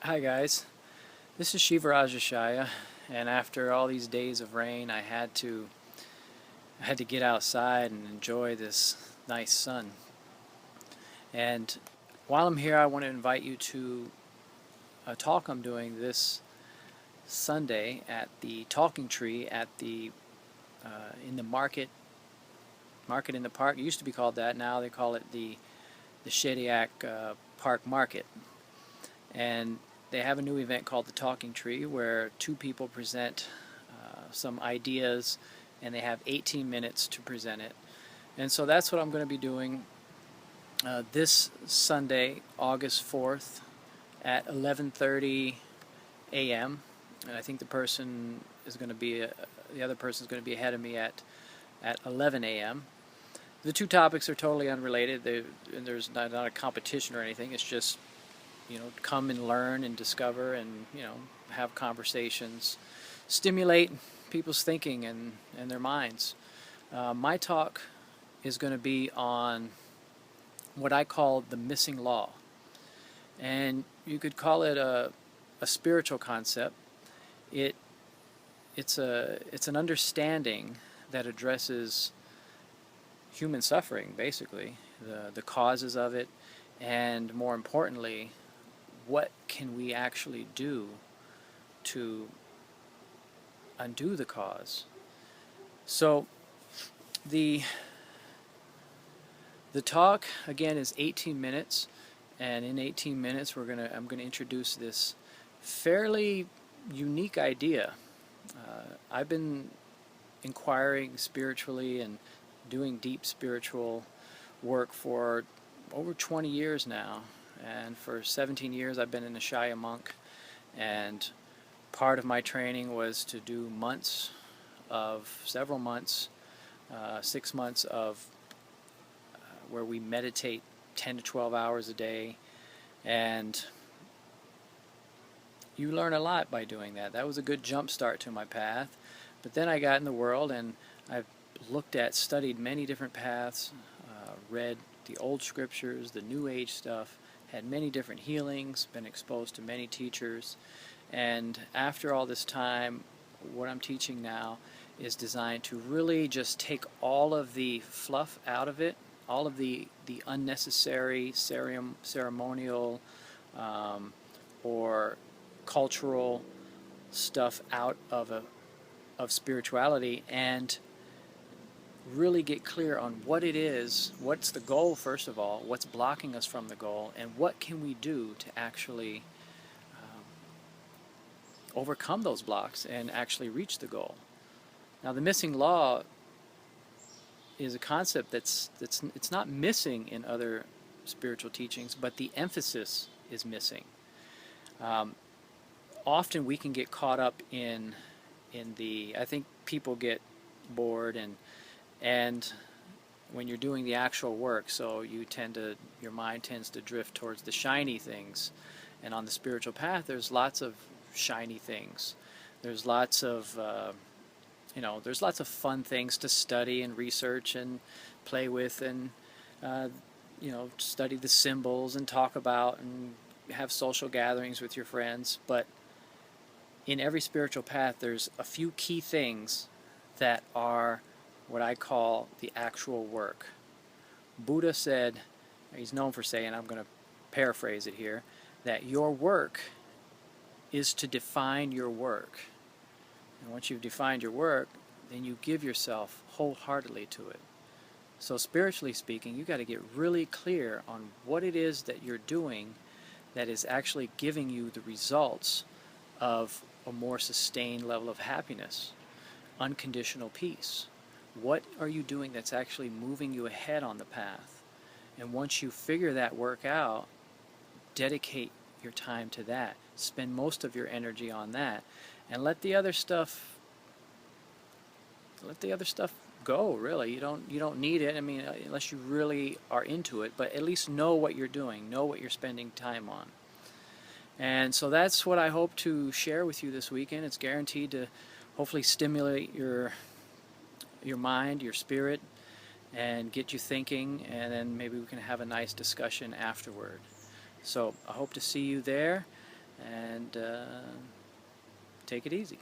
Hi guys, this is Shivaraj Ishaya, and after all these days of rain, I had to get outside and enjoy this nice sun. And while I'm here, I want to invite you to a talk I'm doing this Sunday at the Talking Tree at the in the market in the park. It used to be called that. Now they call it the Shediac Park Market. And they have a new event called the Talking Tree where two people present some ideas, and they have 18 minutes to present it. And so that's what I'm going to be doing this Sunday, August 4th at 11:30 a.m. And I think the other person is going to be ahead of me at 11 a.m. The two topics are totally unrelated. And there's not a competition or anything. It's just, come and learn and discover and, have conversations, stimulate people's thinking and their minds. My talk is going to be on what I call the missing law. And you could call it a spiritual concept. It's an understanding that addresses human suffering, basically, the causes of it, and more importantly, what can we actually do to undo the cause. So the talk again is 18 minutes, and in 18 minutes I'm gonna introduce this fairly unique idea. I've been inquiring spiritually and doing deep spiritual work for over 20 years now, and for 17 years I've been an Ishaya monk, and part of my training was to do several months, 6 months of where we meditate 10 to 12 hours a day, and you learn a lot by doing that. That was a good jump start to my path. But then I got in the world, and I've studied many different paths, read the old scriptures, the New Age stuff, had many different healings, been exposed to many teachers, and after all this time, what I'm teaching now is designed to really just take all of the fluff out of it, all of the unnecessary ceremonial or cultural stuff out of spirituality, and really get clear on what it is, what's the goal first of all, what's blocking us from the goal, and what can we do to actually overcome those blocks and actually reach the goal. Now, the missing law is a concept it's not missing in other spiritual teachings, but the emphasis is missing. Often we can get caught up in I think people get bored and when you're doing the actual work, so your mind tends to drift towards the shiny things. And on the spiritual path, there's lots of shiny things. There's lots of fun things to study and research and play with, and study the symbols and talk about and have social gatherings with your friends. But in every spiritual path, there's a few key things that are what I call the actual work. Buddha said, he's known for saying, I'm going to paraphrase it here, that your work is to define your work. And once you've defined your work, then you give yourself wholeheartedly to it. So spiritually speaking, you've got to get really clear on what it is that you're doing that is actually giving you the results of a more sustained level of happiness, unconditional peace. What are you doing that's actually moving you ahead on the path? And once you figure that work out, dedicate your time to that. Spend most of your energy on that, and let the other stuff go. Really, you don't need it. I mean, unless you really are into it. But at least know what you're doing. Know what you're spending time on. And so that's what I hope to share with you this weekend. It's guaranteed to hopefully stimulate your mind, your spirit, and get you thinking, and then maybe we can have a nice discussion afterward. So I hope to see you there, and take it easy.